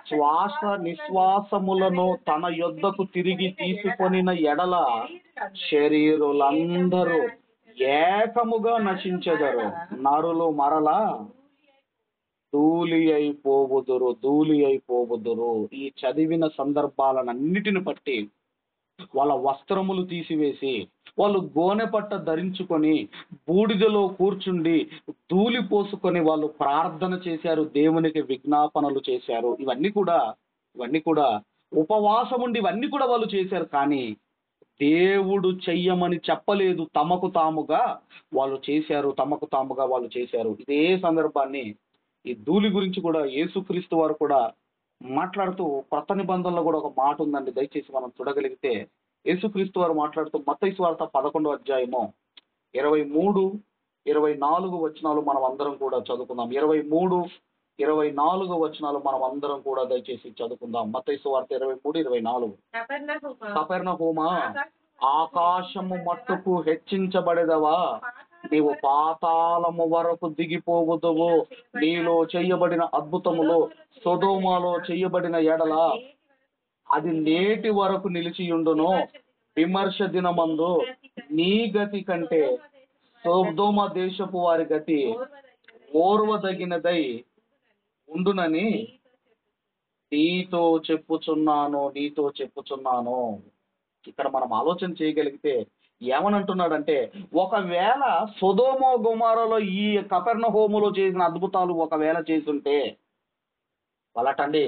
శ్వాస నిశ్వాసములను తన యొద్దకు తిరిగి తీసుకొనిన ఎడల శరీరులందరూ ఏకముగా నశించెదరు, నరులు మరలా ధూళి అయిపోవుదురు. ఈ చదివిన సందర్భాలన్నిటిని బట్టి వాళ్ళ వస్త్రములు తీసివేసి వాళ్ళు గోనె పట్ట ధరించుకొని బూడిదలో కూర్చుండి ధూళి పోసుకొని వాళ్ళు ప్రార్థన చేశారు, దేవునికి విజ్ఞాపనలు చేశారు. ఇవన్నీ కూడా ఉపవాసం ఉండి ఇవన్నీ కూడా వాళ్ళు చేశారు. కానీ దేవుడు చెయ్యమని చెప్పలేదు, తమకు తాముగా వాళ్ళు చేశారు. ఇదే సందర్భాన్ని ఈ ధూళి గురించి కూడా యేసుక్రీస్తు వారు కూడా మాట్లాడుతూ కొత్త నిబంధనలో కూడా ఒక మాట ఉందండి. దయచేసి మనం చూడగలిగితే యేసుక్రీస్తు వారు మాట్లాడుతూ మత్తయి సువార్త 11వ అధ్యాయము 23-24 వచనాలు మనం అందరం కూడా చదువుకుందాం. 23-24 వచనాలు మనం అందరం కూడా దయచేసి చదువుకుందాం. మత్తయి సువార్త 23-24. కపెర్నహూమా, ఆకాశము మట్టుకు హెచ్చించబడేదవా, నీవు పాతాళము వరకు దిగిపోవుదువు. నీలో చేయబడిన అద్భుతములు సొదొమలో చేయబడిన ఎడల అది నేటి వరకు నిలిచియుండును. విమర్శ దినమందు నీ గతి కంటే సొదొమ దేశపు వారి గతి ఓర్వదగినదై ఉండునని నీతో చెప్పుచున్నాను. ఇక్కడ మనం ఆలోచన చేయగలిగితే ఏమనంటున్నాడంటే, ఒకవేళ సొదొమ గొమొర్రాలో ఈ కపెర్నహూములో చేసిన అద్భుతాలు ఒకవేళ చేసుంటే వాళ్ళటండి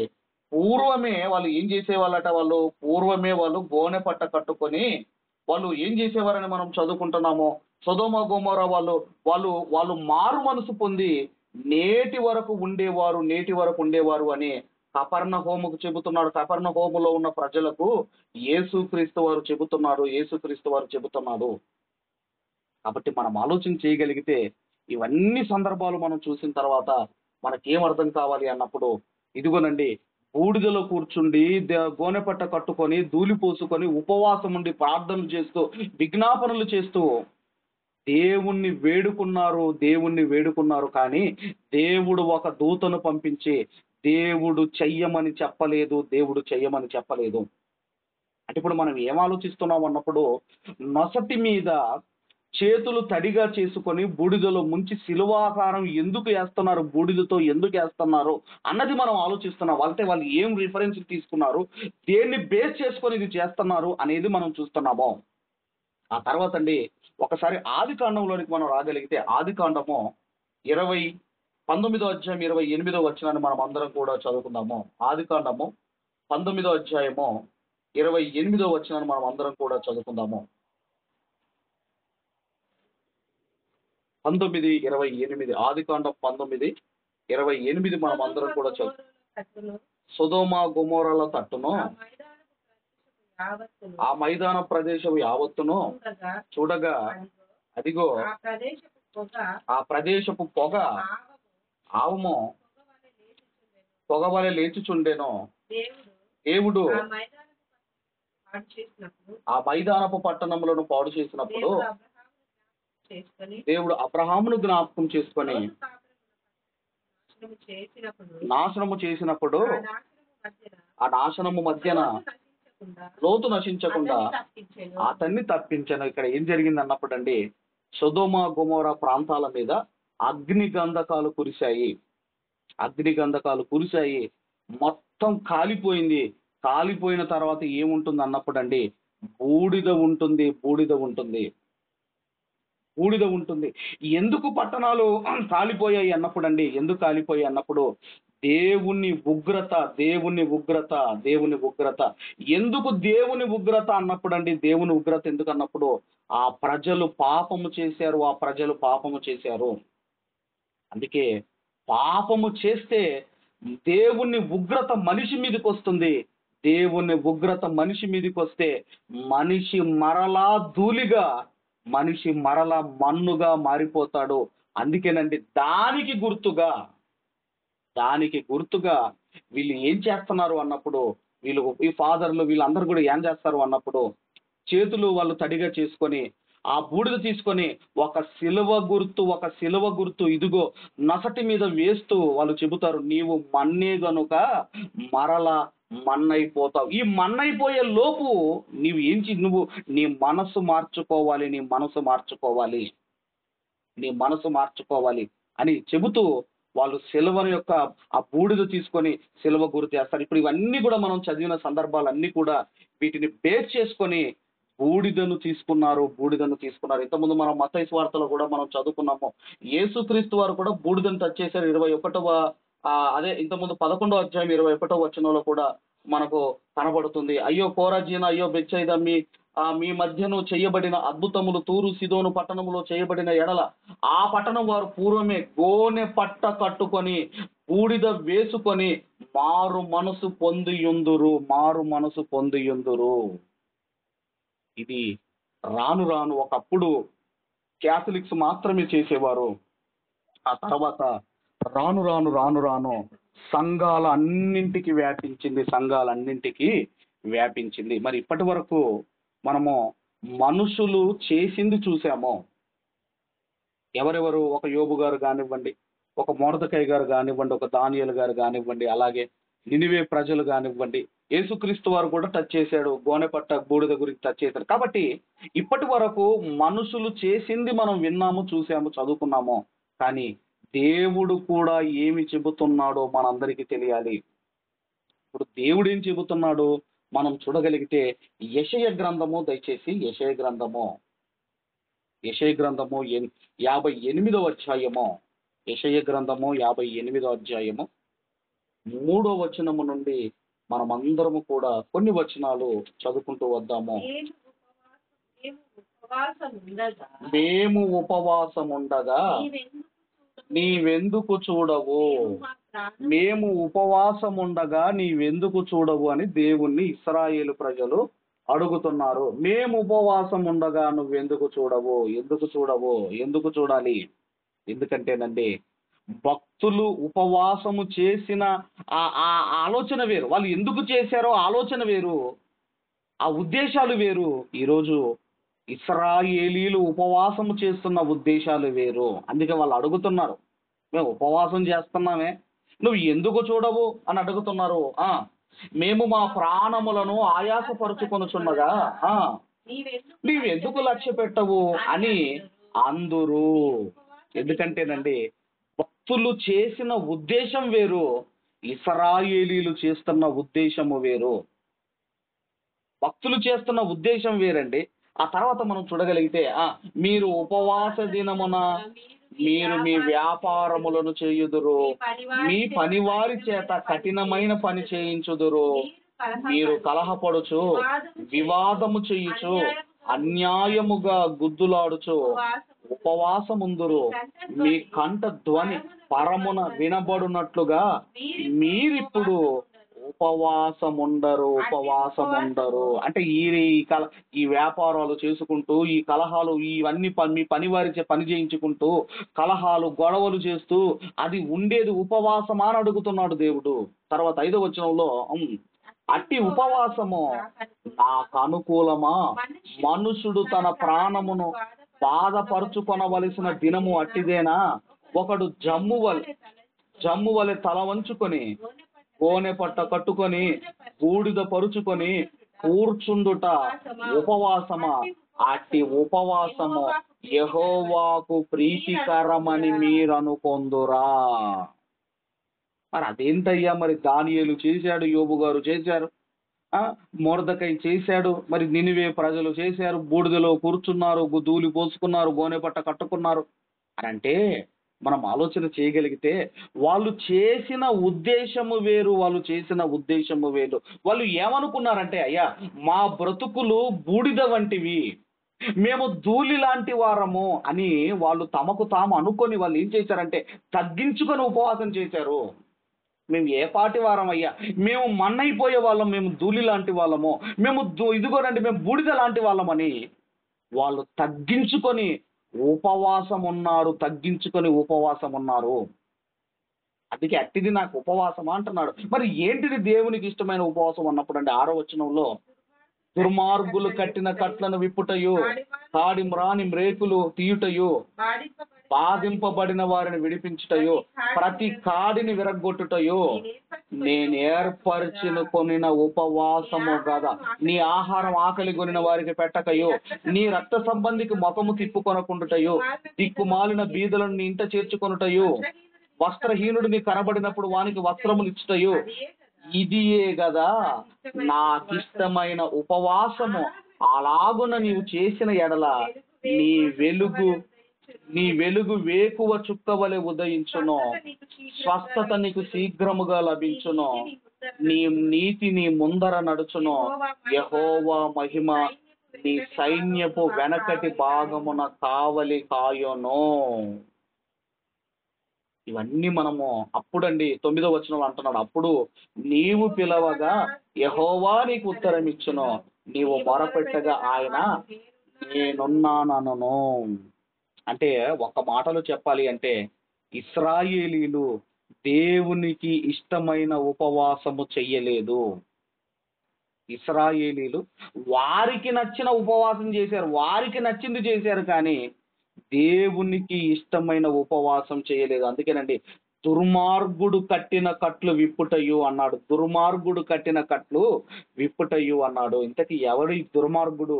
పూర్వమే వాళ్ళు ఏం చేసేవాళ్ళట, వాళ్ళు గోనె పట్ట కట్టుకొని వాళ్ళు ఏం చేసేవారని మనం చదువుకుంటున్నాము. సొదొమ గొమొర్రా వాళ్ళు మారు మనసు పొంది నేటి వరకు ఉండేవారు అని కపెర్నహూముకు చెబుతున్నాడు. కపెర్నహూములో ఉన్న ప్రజలకు యేసుక్రీస్తు వారు చెబుతున్నాడు. కాబట్టి మనం ఆలోచన చేయగలిగితే ఇవన్నీ సందర్భాలు మనం చూసిన తర్వాత మనకేం అర్థం కావాలి అన్నప్పుడు, ఇదిగోనండి బూడిదలో కూర్చుండి గోనె పట్ట కట్టుకొని ధూళి పోసుకొని ఉపవాసం ఉండి ప్రార్థనలు చేస్తూ విజ్ఞాపనలు చేస్తూ దేవుణ్ణి వేడుకున్నారు. కానీ దేవుడు ఒక దూతను పంపించి దేవుడు చెయ్యమని చెప్పలేదు. అంటే ఇప్పుడు మనం ఏం ఆలోచిస్తున్నాం అన్నప్పుడు, నొసటి మీద చేతులు తడిగా చేసుకొని బూడిదలో ముంచి శిలువాకారం ఎందుకు వేస్తున్నారు, బూడిదతో ఎందుకు వేస్తున్నారు అన్నది మనం ఆలోచిస్తున్నాం. అంటే వాళ్ళు ఏం రిఫరెన్స్ తీసుకున్నారు, దేన్ని బేస్ చేసుకొని ఇది చేస్తున్నారు అనేది మనం చూస్తున్నాము. ఆ తర్వాత అండి ఒకసారి ఆది కాండంలోనికి మనం రాగలిగితే, ఆది కాండము 19వ అధ్యాయం 28వ వచనాన్ని మనం అందరం కూడా చదువుకుందాము. ఆది కాండము 19వ అధ్యాయము 28వ వచనాన్ని మనం అందరం కూడా చదువుకుందాము. 19:28 ఆది కాండం 19:28 మనం అందరం కూడా చదువు. సొదొమ గొమొర్రాల తట్టును ఆ మైదాన ప్రదేశం యావత్తును చూడగా అదిగో ఆ ప్రదేశపు పొగ ఆవము పొగవలె లేచుచుండెను. దేవుడు ఆ మైదానపు పట్టణములను పాడు చేసినప్పుడు దేవుడు అబ్రహామును జ్ఞాపకం చేసుకొని నాశనము చేసినప్పుడు ఆ నాశనము మధ్యన లోతు నశించకుండా అతన్ని తప్పించను. ఇక్కడ ఏం జరిగింది అన్నప్పుడు అండి, సొదొమ గొమొర్రా ప్రాంతాల మీద అగ్ని గంధకాలు కురిశాయి. అగ్ని గంధకాలు కురిశాయి, మొత్తం కాలిపోయింది. కాలిపోయిన తర్వాత ఏముంటుంది అన్నప్పుడు అండి, బూడిద ఉంటుంది, బూడిద ఉంటుంది, బూడిద ఉంటుంది. ఎందుకు పట్టణాలు కాలిపోయాయి అన్నప్పుడు అండి, ఎందుకు కాలిపోయాయి అన్నప్పుడు దేవుని ఉగ్రత, దేవుని ఉగ్రత, దేవుని ఉగ్రత. ఎందుకు దేవుని ఉగ్రత అన్నప్పుడు అండి, దేవుని ఉగ్రత ఎందుకు అన్నప్పుడు ఆ ప్రజలు పాపము చేశారు, ఆ ప్రజలు పాపము చేశారు. అందుకే పాపము చేస్తే దేవుని ఉగ్రత మనిషి మీదకి వస్తుంది. దేవుని ఉగ్రత మనిషి మీదకి వస్తే మనిషి మరలా ధూళిగా, మనిషి మరలా మన్నుగా మారిపోతాడు. అందుకేనండి దానికి గుర్తుగా వీళ్ళు ఏం చేస్తున్నారు అన్నప్పుడు, వీళ్ళు ఈ ఫాదర్లు వీళ్ళందరూ కూడా ఏం చేస్తారు అన్నప్పుడు, చేతులు వాళ్ళు తడిగా చేసుకొని ఆ బూడిద తీసుకొని ఒక సిలువ గుర్తు ఇదిగో నసటి మీద వేస్తూ వాళ్ళు చెబుతారు, నీవు మన్నే గనుక మరలా మన్నైపోతావు. ఈ మన్నైపోయే లోపు నువ్వు నీ మనసు మార్చుకోవాలి, నీ మనసు మార్చుకోవాలి అని చెబుతూ వాళ్ళు సిలువను యొక్క ఆ బూడిద తీసుకొని సిలువ గుర్తు చేస్తారు. ఇప్పుడు ఇవన్నీ కూడా మనం చదివిన సందర్భాలన్నీ కూడా వీటిని బేస్ చేసుకొని బూడిదను తీసుకున్నారు. ఇంతకుముందు మనం మత్తయి సువార్తలో కూడా మనం చదువుకున్నాము. యేసుక్రీస్తు వారు కూడా బూడిదను టచ్ చేశారు. 21వ అదే ఇంతకుముందు 11వ అధ్యాయం 21వ వచనంలో కూడా మనకు కనబడుతుంది. అయ్యో కోరాజీన, అయ్యో బెత్సయిదా, మీ మధ్యను చేయబడిన అద్భుతములు తూరు సీదోను పట్టణములో చేయబడిన ఎడల ఆ పట్టణం వారు పూర్వమే గోనె పట్ట కట్టుకొని బూడిద వేసుకొని మారు మనసు పొందియుందురు. ఇది రాను రాను ఒకప్పుడు క్యాథలిక్స్ మాత్రమే చేసేవారు. ఆ తర్వాత రాను రాను సంఘాలన్నింటికి వ్యాపించింది. మరి ఇప్పటి వరకు మనము మనుషులు చేసింది చూసాము. ఎవరెవరు, ఒక యోబు గారు కానివ్వండి, ఒక మొర్దెకై గారు కానివ్వండి, ఒక దానియేలు గారు కానివ్వండి, అలాగే నినివే ప్రజలు కానివ్వండి, యేసుక్రీస్తు వారు కూడా టచ్ చేశాడు, గోనెపట్ట బూడిద గురించి టచ్ చేశాడు. కాబట్టి ఇప్పటి వరకు మనుషులు చేసింది మనం విన్నాము, చూసాము, చదువుకున్నాము. కానీ దేవుడు కూడా ఏమి చెబుతున్నాడో మనందరికీ తెలియాలి. ఇప్పుడు దేవుడు ఏం చెబుతున్నాడు మనం చూడగలిగితే యెషయా గ్రంథము, దయచేసి యెషయా గ్రంథము 58వ అధ్యాయము, యెషయా గ్రంథము 58వ అధ్యాయము 3వ వచనము నుండి మనమందరము కూడా కొన్ని వచనాలు చదువుకుంటూ వద్దాము. మేము ఉపవాసముండగా నీవెందుకు చూడవు, మేము ఉపవాసముండగా నీవెందుకు చూడవు అని దేవుణ్ణి ఇశ్రాయేలు ప్రజలు అడుగుతున్నారు. మేము ఉపవాసం ఉండగా నువ్వెందుకు చూడవు, ఎందుకు చూడాలి? ఎందుకంటేనండి భక్తులు ఉపవాసము చేసిన ఆ ఆలోచన వేరు, వాళ్ళు ఎందుకు చేశారో ఆలోచన వేరు, ఆ ఉద్దేశాలు వేరు. ఈరోజు ఇశ్రాయేలీలు ఉపవాసము చేస్తున్న ఉద్దేశాలు వేరు. అందుకే వాళ్ళు అడుగుతున్నారు, మేము ఉపవాసం చేస్తున్నామే, నువ్వు ఎందుకు చూడవు అని అడుగుతున్నారు. మేము మా ప్రాణములను ఆయాసపరుచుకొనుచున్నగా నీవెందుకు లక్ష్య పెట్టవు అని అందురు. ఎందుకంటేనండి భక్తులు చేసిన ఉద్దేశం వేరు, ఇశ్రాయేలీలు చేస్తున్న ఉద్దేశము వేరు. భక్తులు చేస్తున్న ఉద్దేశం వేరండి. ఆ తర్వాత మనం చూడగలిగితే మీరు ఉపవాస దినమున మీరు మీ వ్యాపారములను చేయుదురు, మీ పనివారి చేత కఠినమైన పని చేయించుదురు, మీరు కలహపడుచు వివాదము చేయుచు అన్యాయముగా గుద్దులాడుచు ఉపవాసముందురు, మీ కంఠ ధ్వని పరమున వినబడునట్లుగా మీరిప్పుడు ఉపవాసం ఉండరు. అంటే ఈ వ్యాపారాలు చేసుకుంటూ, ఈ కలహాలు ఇవన్నీ మీ పని వారిచే పని చేయించుకుంటూ, కలహాలు గొడవలు చేస్తూ, అది ఉండేది ఉపవాసమా అని అడుగుతున్నాడు దేవుడు. తర్వాత 5వ వచనంలో అట్టి ఉపవాసము నాకు అనుకూలమా? మనుషుడు తన ప్రాణమును బాధపరుచుకొనవలసిన దినము అట్టిదేనా? ఒకడు జమ్ము వలె తల వంచుకొని, గోనె పట్ట కట్టుకొని, బూడిద పరుచుకొని కూర్చుండుట ఉపవాసమా? అట్టి ఉపవాసము యెహోవాకు ప్రీతికరమని మీరు అనుకొందురా? మరి అదేంటయ్యా? మరి దానియేలు చేశాడు, యోబు గారు చేశారు, మొర్దెకై చేశాడు, మరి నినివే ప్రజలు చేశారు, బూడిదలో కూర్చున్నారు, ధూళి పోసుకున్నారు, గోనె పట్ట కట్టుకున్నారు అని అంటే మనం ఆలోచన చేయగలిగితే వాళ్ళు చేసిన ఉద్దేశము వేరు. వాళ్ళు ఏమనుకున్నారంటే, అయ్యా మా బ్రతుకులు బూడిద వంటివి, మేము ధూళి లాంటి వారము అని వాళ్ళు తమకు తాము అనుకొని వాళ్ళు ఏం చేశారంటే తగ్గించుకొని ఉపవాసం చేశారు. మేము ఏ పాటి వారం అయ్యా, మేము మన్నైపోయే వాళ్ళం, మేము ధూళి లాంటి వాళ్ళము, ఇదిగోనండి మేము బూడిద లాంటి వాళ్ళమని వాళ్ళు తగ్గించుకొని ఉపవాసం ఉన్నారు. అందుకే అట్టిది నాకు ఉపవాసం అంటున్నాడు. మరి ఏంటిది దేవునికి ఇష్టమైన ఉపవాసం అన్నప్పుడు అంటే 6వ వచనంలో దుర్మార్గులు కట్టిన కట్లను విప్పుటయు, కాడి మ్రాని మ్రేకులు తీయుటయు, బాధింపబడిన వారిని విడిపించుటయు, ప్రతి కాడిని విరగొట్టుటయు నేను కొనిన ఉపవాసము కదా. నీ ఆహారం ఆకలి కొనిన వారికి పెట్టకయో, నీ రక్త సంబంధికి ముఖము తిప్పుకొనకుండుటయో, దిక్కుమాలిన బీదలను నీ ఇంట చేర్చుకొనుటయో, వస్త్రహీనుడు నీ కనబడినప్పుడు వానికి వస్త్రములు ఇచ్చుటయో, ఇదియే కదా నాకిష్టమైన ఉపవాసము. అలాగున నీవు చేసిన ఎడల నీ వెలుగు వేకువ చుక్కవలె ఉదయించును, స్వస్థత నీకు శీఘ్రముగా లభించును, నీ నీతి నీ ముందర నడుచును, యెహోవా మహిమ నీ సైన్యపు వెనకటి భాగమున కావలి కాయును. ఇవన్నీ మనము అప్పుడండి 9వ వచనంలో అంటున్నాడు, అప్పుడు నీవు పిలవగా యెహోవా నీకు ఉత్తరం ఇచ్చును, నీవు మొరపెట్టగా ఆయన నేనున్నానను. అంటే ఒక మాటలో చెప్పాలి అంటే ఇశ్రాయేలీలు దేవునికి ఇష్టమైన ఉపవాసము చెయ్యలేదు. ఇశ్రాయేలీలు వారికి నచ్చిన ఉపవాసం చేశారు, వారికి నచ్చింది చేశారు, కానీ దేవునికి ఇష్టమైన ఉపవాసం చేయలేదు. అందుకేనండి దుర్మార్గుడు కట్టిన కట్లు విప్పుటయు అన్నాడు. ఇంతకీ ఎవడు ఈ దుర్మార్గుడు?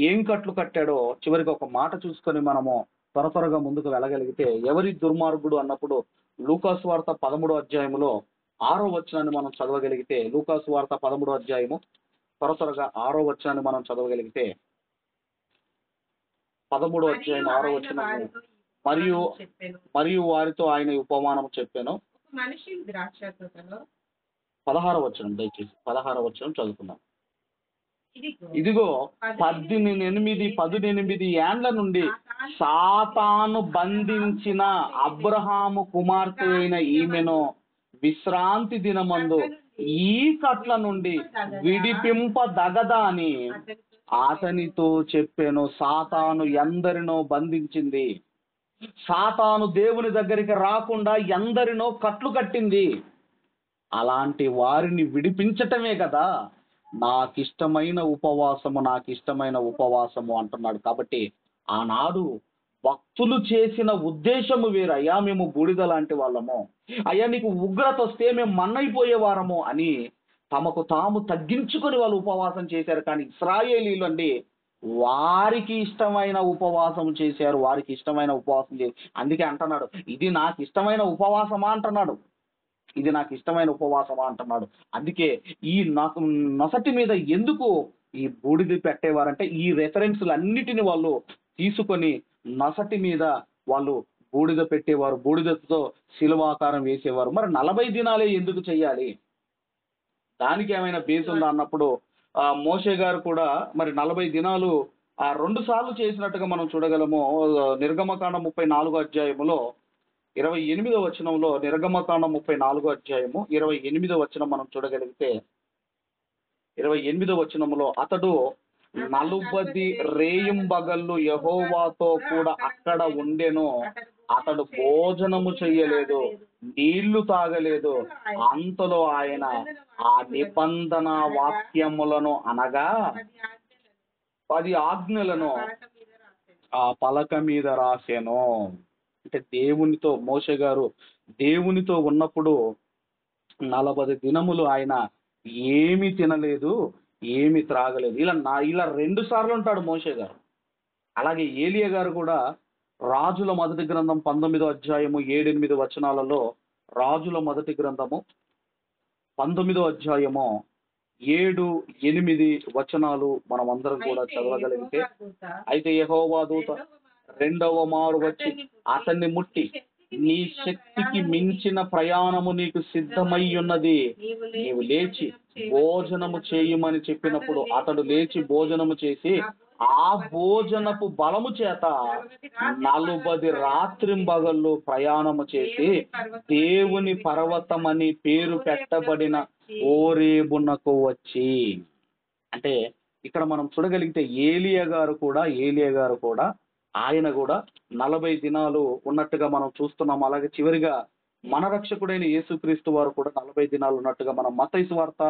ఏం కట్లు కట్టాడో చివరికి ఒక మాట చూసుకొని మనము త్వరగా ముందుకు వెళ్ళగలిగితే, ఎవరి దుర్మార్గుడు అన్నప్పుడు లూకాసు వార్త 13వ అధ్యాయములో 6వ వచనాన్ని మనం చదవగలిగితే, లూకాసు వార్త 13వ అధ్యాయము త్వరగా 6వ వచనాన్ని మనం చదవగలిగితే, 13వ అధ్యాయం 6వ వచనము, మరియు వారితో ఆయన ఉపమానం చెప్పాను. 16వ వచనం, దయచేసి 16వ వచనం చదువుకున్నాం. ఇదిగో 18 ఏండ్ల నుండి సాతాను బంధించిన అబ్రహాము కుమార్తె అయిన ఈమెను విశ్రాంతి దినమందు ఈ కట్ల నుండి విడిపింపదగదా అని అతనితో చెప్పాను. సాతాను ఎందరినో బంధించింది. సాతాను దేవుని దగ్గరికి రాకుండా ఎందరినో కట్లు కట్టింది. అలాంటి వారిని విడిపించటమే కదా నాకిష్టమైన ఉపవాసము అంటున్నాడు. కాబట్టి ఆనాడు భక్తులు చేసిన ఉద్దేశము వేరు. అయ్యా మేము బూడిద లాంటి వాళ్ళము, అయ్యా నీకు ఉగ్రత వస్తే మేము మన్నైపోయేవారము అని తమకు తాము తగ్గించుకొని వాళ్ళు ఉపవాసం చేశారు. కానీ ఇశ్రాయేలీలు అండి వారికి ఇష్టమైన ఉపవాసం చేశారు. అందుకే అంటున్నాడు, ఇది నాకు ఇష్టమైన ఉపవాసమా అంటున్నాడు. అందుకే ఈ నాకు నొసటి మీద ఎందుకు ఈ బూడిద పెట్టేవారంటే ఈ రెఫరెన్స్లు అన్నిటిని వాళ్ళు తీసుకొని నొసటి మీద వాళ్ళు బూడిద పెట్టేవారు, బూడిదతో శిలువాకారం వేసేవారు. మరి 40 దినాలే ఎందుకు చెయ్యాలి? దానికి ఏమైనా బేస్ ఉందా అన్నప్పుడు మోషే గారు కూడా మరి 40 దినాలు 2 సార్లు చేసినట్టుగా మనం చూడగలము. నిర్గమకాండం 34వ అధ్యాయములో 28వ వచనంలో, నిర్గమకాండం 34వ అధ్యాయము 28వ వచనం మనం చూడగలిగితే, 28వ వచనంలో, అతడు 40 రేయింబగళ్ళు యెహోవాతో కూడా అక్కడ ఉండెను. అతడు భోజనము చెయ్యలేదు, నీళ్లు తాగలేదు. అంతలో ఆయన ఆ నిబంధన వాక్యములను అనగా 10 ఆజ్ఞలను ఆ పలక మీద రాసెను. అంటే దేవునితో, మోషే గారు దేవునితో ఉన్నప్పుడు 40 దినములు ఆయన ఏమి తినలేదు, ఏమి త్రాగలేదు. ఇలా 2 సార్లు ఉంటాడు మోషే గారు. అలాగే ఏలియా గారు కూడా రాజుల మొదటి గ్రంథం 19వ అధ్యాయము 7-8 వచనాలలో, రాజుల మొదటి గ్రంథము 19వ అధ్యాయము 7-8 వచనాలు మనం అందరం కూడా చదవగలిగితే, అయితే యెహోవా దూత రెండవ మారు వచ్చి అతన్ని ముట్టి, నీ శక్తికి మించిన ప్రయాణము నీకు సిద్ధమై ఉన్నది, నీవు లేచి భోజనము చేయమని చెప్పినప్పుడు అతడు లేచి భోజనము చేసి ఆ భోజనపు బలము చేత 40 రాత్రింబగళ్ళు ప్రయాణము చేసి దేవుని పర్వతమని పేరు పెట్టబడిన హోరేబునకు వచ్చి. అంటే ఇక్కడ మనం చూడగలిగితే ఏలియా గారు కూడా ఆయన కూడా 40 దినాలు ఉన్నట్టుగా మనం చూస్తున్నాం. అలాగే చివరిగా మన రక్షకుడైన యేసుక్రీస్తు వారు కూడా 40 దినాలు ఉన్నట్టుగా మనం మత్తయి సువార్త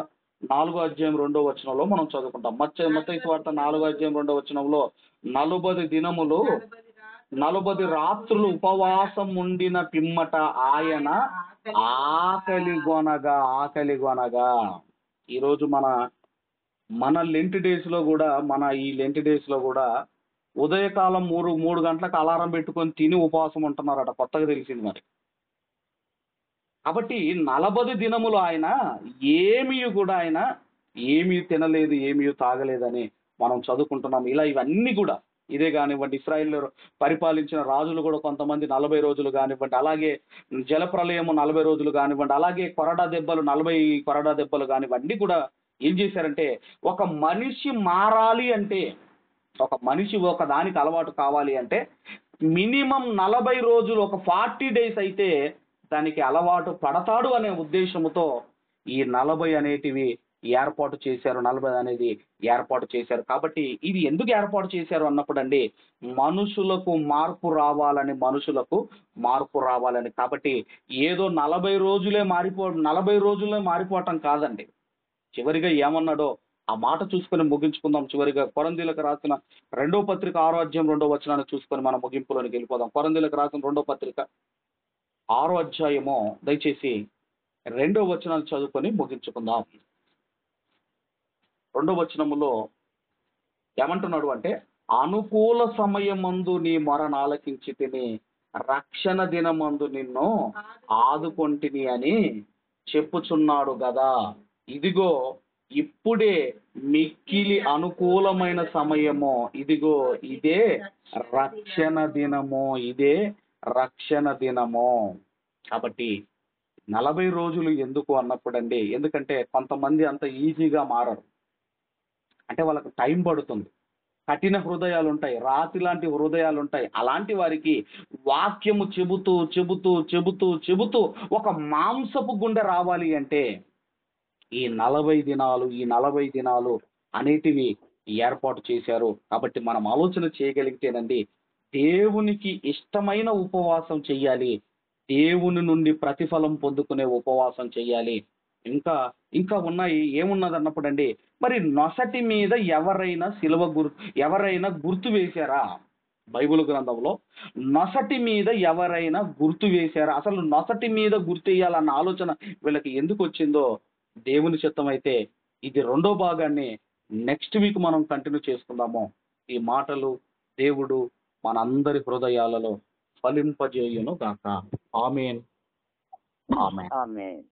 4వ అధ్యాయం 2వ వచనంలో మనం చదువుకుంటాం. మత్తయి సువార్త 4వ అధ్యాయం 2వ వచనంలో, 40 దినములు 40 రాత్రులు ఉపవాసం ఉండిన పిమ్మట ఆయన ఆకలి గొనగా. ఈరోజు మన లెంట్ డేస్ లో కూడా ఉదయకాలం 3 గంటలకు అలారం పెట్టుకొని తిని ఉపవాసం ఉంటున్నారట, కొత్తగా తెలిసింది మరి. కాబట్టి 40 దినములు ఆయన ఏమీ తినలేదు, ఏమీ తాగలేదని మనం చదువుకుంటున్నాం. ఇవన్నీ కూడా ఇదే కానివ్వండి, ఇశ్రాయేలు పరిపాలించిన రాజులు కూడా కొంతమంది 40 రోజులు కానివ్వండి, అలాగే జలప్రలయము 40 రోజులు కానివ్వండి, అలాగే 40 కొరడా దెబ్బలు కానివ్వండి కూడా ఏం చేశారంటే, ఒక మనిషి మారాలి అంటే, ఒక మనిషి ఒక దానికి అలవాటు కావాలి అంటే మినిమం 40 రోజులు, ఒక 40 డేస్ అయితే దానికి అలవాటు పడతాడు అనే ఉద్దేశంతో ఈ 40 అనేటివి ఏర్పాటు చేశారు. 40 అనేది ఏర్పాటు చేశారు. కాబట్టి ఇది ఎందుకు ఏర్పాటు చేశారు అన్నప్పుడు అండి, మనుషులకు మార్పు రావాలని. కాబట్టి ఏదో 40 రోజులే మారిపోవటం కాదండి. చివరిగా ఏమన్నాడో ఆ మాట చూసుకొని ముగించుకుందాం. చివరిగా కొరింథీయులకు రాసిన 2వ పత్రిక 6వ అధ్యాయం 2వ వచనాన్ని చూసుకొని మనం ముగింపులోనికి వెళ్ళిపోదాం. కొరింథీయులకు రాసిన 2వ పత్రిక 6వ అధ్యాయము దయచేసి 2వ వచనాన్ని చదువుకొని ముగించుకుందాం. 2వ వచనములో ఏమంటున్నాడు అంటే, అనుకూల సమయమందు నీ మొరను ఆలకించి తిని రక్షణ దినమందు నిన్ను ఆదుకొంటిని అని చెప్పుచున్నాడు గదా. ఇదిగో ఇప్పుడే మిక్కిలి అనుకూలమైన సమయము, ఇదిగో ఇదే రక్షణ దినము. కాబట్టి 40 రోజులు ఎందుకు అన్నప్పుడు అండి, ఎందుకంటే కొంతమంది అంత ఈజీగా మారరు. అంటే వాళ్ళకి టైం పడుతుంది, కఠిన హృదయాలు ఉంటాయి, రాతి లాంటి హృదయాలు ఉంటాయి. అలాంటి వారికి వాక్యము చెబుతూ ఒక మాంసపు గుండె రావాలి అంటే ఈ 40 దినాలు అనేటివి ఏర్పాటు చేశారు. కాబట్టి మనం ఆలోచన చేయగలిగితేనండి, దేవునికి ఇష్టమైన ఉపవాసం చెయ్యాలి, దేవుని నుండి ప్రతిఫలం పొందుకునే ఉపవాసం చెయ్యాలి. ఇంకా ఉన్నాయి. ఏమున్నది అన్నప్పుడు అండి, మరి నొసటి మీద ఎవరైనా గుర్తు వేశారా? బైబిల్ గ్రంథంలో నొసటి మీద ఎవరైనా గుర్తు వేశారా? అసలు నొసటి మీద గుర్తు వేయాలన్న ఆలోచన వీళ్ళకి ఎందుకు వచ్చిందో దేవుని చిత్తం అయితే ఇది 2వ భాగాన్ని నెక్స్ట్ వీక్ మనం కంటిన్యూ చేసుకుందాము. ఈ మాటలు దేవుడు మనందరి హృదయాలలో ఫలింపజేయును గాక. ఆమేన్. ఆమేన్.